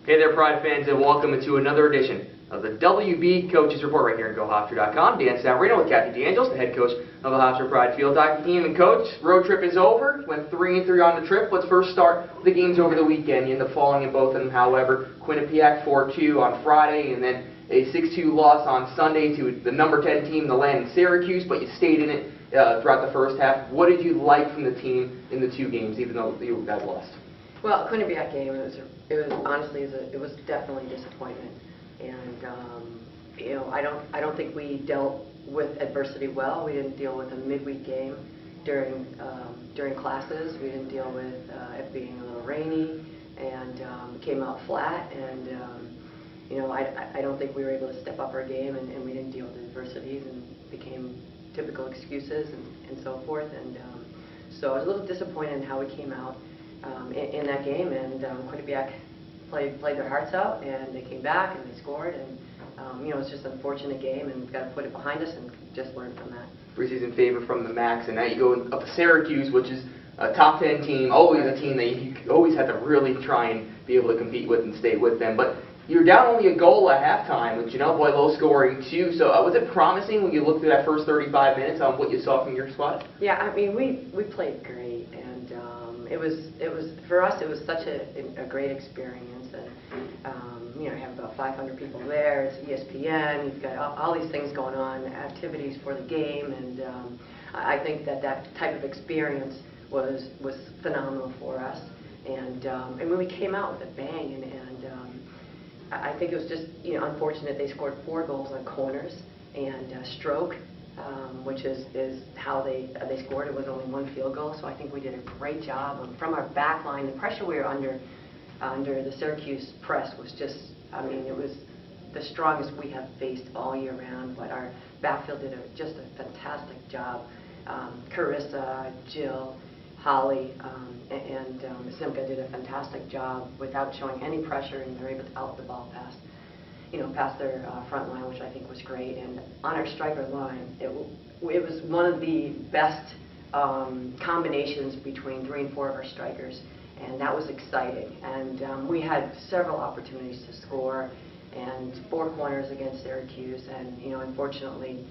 Hey there, Pride fans, and welcome to another edition of the WB Coaches Report right here at GoHofstra.com. Dan Savarino with Captain Angelis, the head coach of the Hofstra Pride Field Hockey team. And coach, road trip is over. Went 3-3 on the trip. Let's first start the games over the weekend. You end up falling in both of them, however. Quinnipiac 4-2 on Friday, and then a 6-2 loss on Sunday to the number 10 team in the land in Syracuse, but you stayed in it throughout the first half. What did you like from the team in the two games, even though you guys lost? Well, Quinnipiac game, it was honestly, it was definitely a disappointment, and you know, I don't think we dealt with adversity well. We didn't deal with a midweek game during classes. We didn't deal with it being a little rainy, and came out flat. And you know, I don't think we were able to step up our game, and we didn't deal with adversities, and became typical excuses and so forth. And so I was a little disappointed in how we came out in that game, and Quinnipiac played their hearts out, and they came back and they scored, and you know, it's just an unfortunate game, and we've got to put it behind us and just learn from that. Preseason favor from the Max, and now you go up to Syracuse, which is a top 10 team, always a team that you always have to really try and be able to compete with and stay with them. But you're down only a goal at halftime, which, you know, boy, low scoring too. So was it promising when you looked through that first 35 minutes on what you saw from your squad? Yeah, I mean, we played great, and it was for us, it was such a great experience, and you know, you have about 500 people there. It's ESPN. You've got all these things going on, activities for the game, and I think that type of experience was phenomenal for us. And when we came out with a bang, and I think it was just, you know, unfortunate they scored 4 goals on corners and stroke. Which is how they scored. It was only 1 field goal, so I think we did a great job. From our back line, the pressure we were under the Syracuse press was just, I mean, it was the strongest we have faced all year round, but our backfield did just a fantastic job. Carissa, Jill, Holly, and Simka did a fantastic job without showing any pressure, and they were able to out the ball past their front line, which I think was great. And on our striker line, it was one of the best combinations between 3 and 4 of our strikers, and that was exciting. And we had several opportunities to score, and 4 corners against Syracuse, and you know, unfortunately,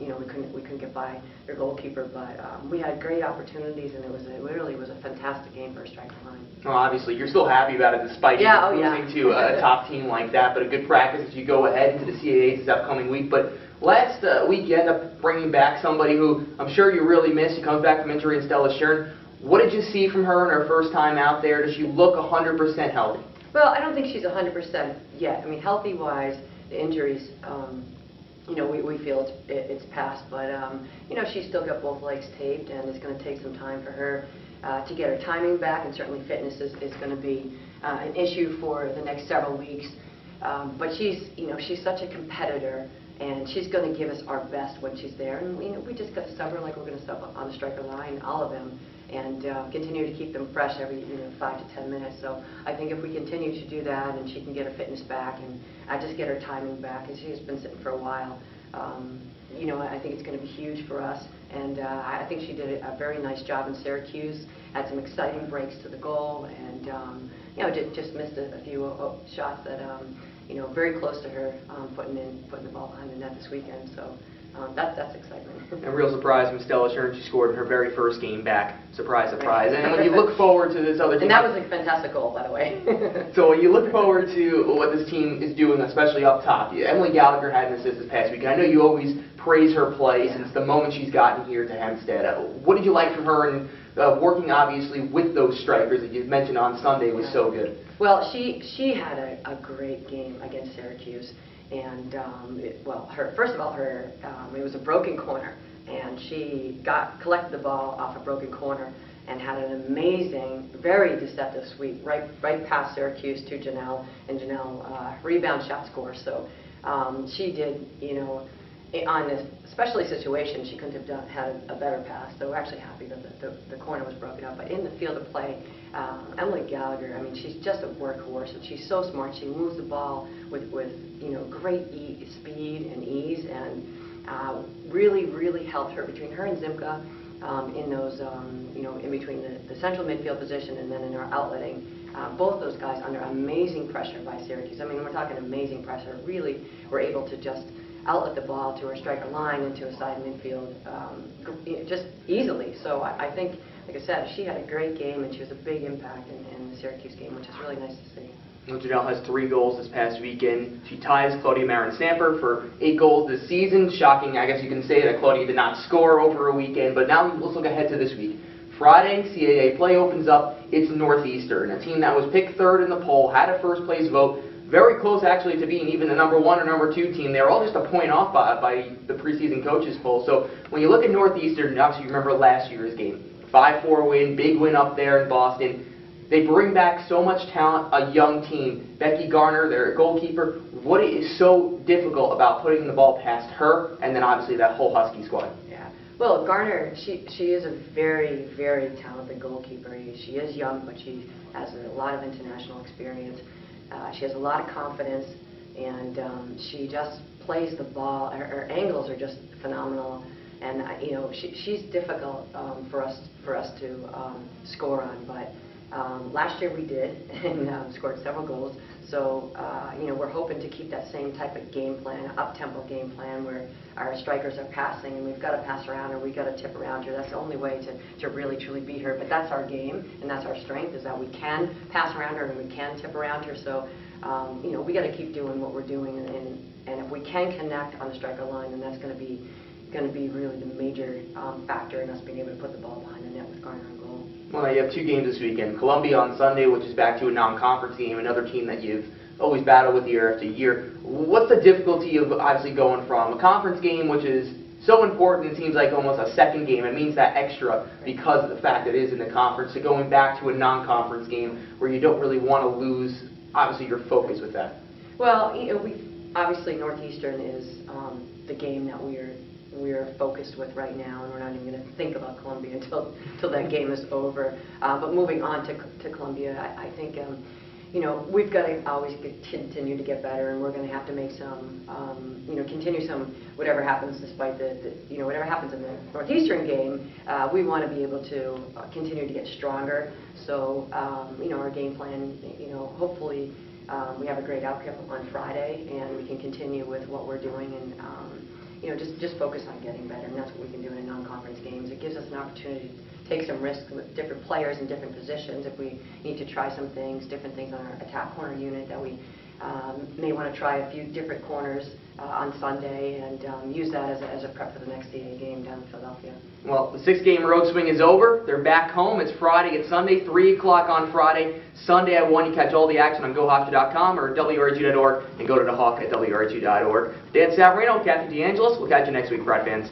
you know, we couldn't get by their goalkeeper, but we had great opportunities, and it really was a fantastic game for our striker line. Well, obviously, you're still happy about it despite losing to a top team like that, but a good practice as you go ahead into the CAAs this upcoming week. But last week, you end up bringing back somebody who I'm sure you really miss. She comes back from injury, and Stella Shern. What did you see from her in her first time out there? Does she look 100% healthy? Well, I don't think she's 100% yet. I mean, healthy-wise, the injuries, you know, we feel it's past, but you know, she's still got both legs taped, and it's going to take some time for her to get her timing back, and certainly fitness is going to be an issue for the next several weeks. But she's, you know, she's such a competitor, and she's going to give us our best when she's there. And you know, we just got to sub her like we're going to sub on the striker line, all of them, and continue to keep them fresh every 5 to 10 minutes. So I think if we continue to do that, and she can get her fitness back, and just get her timing back, and she's been sitting for a while, you know, I think it's going to be huge for us. And I think she did a very nice job in Syracuse, had some exciting breaks to the goal, and you know, just missed a few shots that you know, very close to her putting the ball behind the net this weekend. So that's excitement. A real surprise when Stella Shern, she scored in her very first game back. Surprise, surprise. And when you look forward to this other team... And that was a fantastic goal, by the way. So when you look forward to what this team is doing, especially up top, Emily Gallagher had an assist this past week, and I know you always praise her play since the moment she's gotten here to Hempstead. What did you like from her, and working obviously with those strikers that you mentioned on Sunday was so good? Well, she had a great game against Syracuse. And first of all, it was a broken corner, and she collected the ball off a broken corner and had an amazing, very deceptive sweep right past Syracuse to Janelle, and Janelle rebound shot score. So she did, you know, on this especially situation, she couldn't have had a better pass. So we're actually happy that the corner was broken up. But in the field of play, Emily Gallagher, I mean, she's just a workhorse, and she's so smart. She moves the ball with you know, great speed and ease, and really helped her, between her and Zimka, in those you know, in between the central midfield position and then in our outletting. both those guys under amazing pressure by Syracuse. I mean, we're talking amazing pressure. Really, were able to just outlet the ball to our striker line into a side midfield just easily. So I think, like I said, she had a great game, and she was a big impact in the Syracuse game, which is really nice to see. Janelle has 3 goals this past weekend. She ties Claudia Marin-Samper for 8 goals this season. Shocking, I guess you can say, that Claudia did not score over a weekend. But now let's look ahead to this week. Friday, CAA play opens up. It's Northeastern, a team that was picked 3rd in the poll, had a first-place vote. Very close, actually, to being even the number 1 or number 2 team. They were all just a point off by the preseason coaches poll. So when you look at Northeastern, obviously you remember last year's game. 5-4 win, big win up there in Boston. They bring back so much talent, a young team. Becky Garner, their goalkeeper. What is so difficult about putting the ball past her, and then obviously that whole Husky squad? Yeah. Well, Garner, she is a very, very talented goalkeeper. She is young, but she has a lot of international experience. She has a lot of confidence, and she just plays the ball. Her angles are just phenomenal, and you know, she's difficult for us to score on. But last year we did, and scored several goals. So you know, we're hoping to keep that same type of game plan, up-tempo game plan, where our strikers are passing, and we've got to pass around her, we've got to tip around her. That's the only way to really truly beat her. But that's our game, and that's our strength, is that we can pass around her and we can tip around her. So you know, we got to keep doing what we're doing, and if we can connect on the striker line, then that's going to be really the major factor in us being able to put the ball behind the net with Garner and goal. Well, you have 2 games this weekend. Columbia on Sunday, which is back to a non-conference game, another team that you've always battled with year after year. What's the difficulty of obviously going from a conference game, which is so important, it seems like almost a second game, it means that extra because of the fact that it is in the conference, to going back to a non-conference game where you don't really want to lose, obviously, your focus with that? Well, you know, obviously Northeastern is the game that we're focused with right now, and we're not even going to think about Columbia until that game is over. But moving on to Columbia, I think you know, we've got to always continue to get better, and we're going to have to make some you know, continue some, whatever happens despite you know, whatever happens in the Northeastern game, we want to be able to continue to get stronger. So you know, our game plan, you know, hopefully we have a great outcome on Friday, and we can continue with what we're doing, and you know, just focus on getting better, and that's what we can do in non-conference games. It gives us an opportunity to take some risks with different players in different positions. If we need to try some things, different things on our attack corner unit, that we may want to try a few different corners on Sunday, and use that as a prep for the next CAA game down in Philadelphia. Well, the 6-game road swing is over. They're back home. It's Friday. It's Sunday, 3 o'clock on Friday. Sunday at 1, you catch all the action on GoHofstra.com or WRHU.org, and go to the Hawk at WRHU.org. Dan Savarino, Kathy DeAngelis. We'll catch you next week, Pride fans.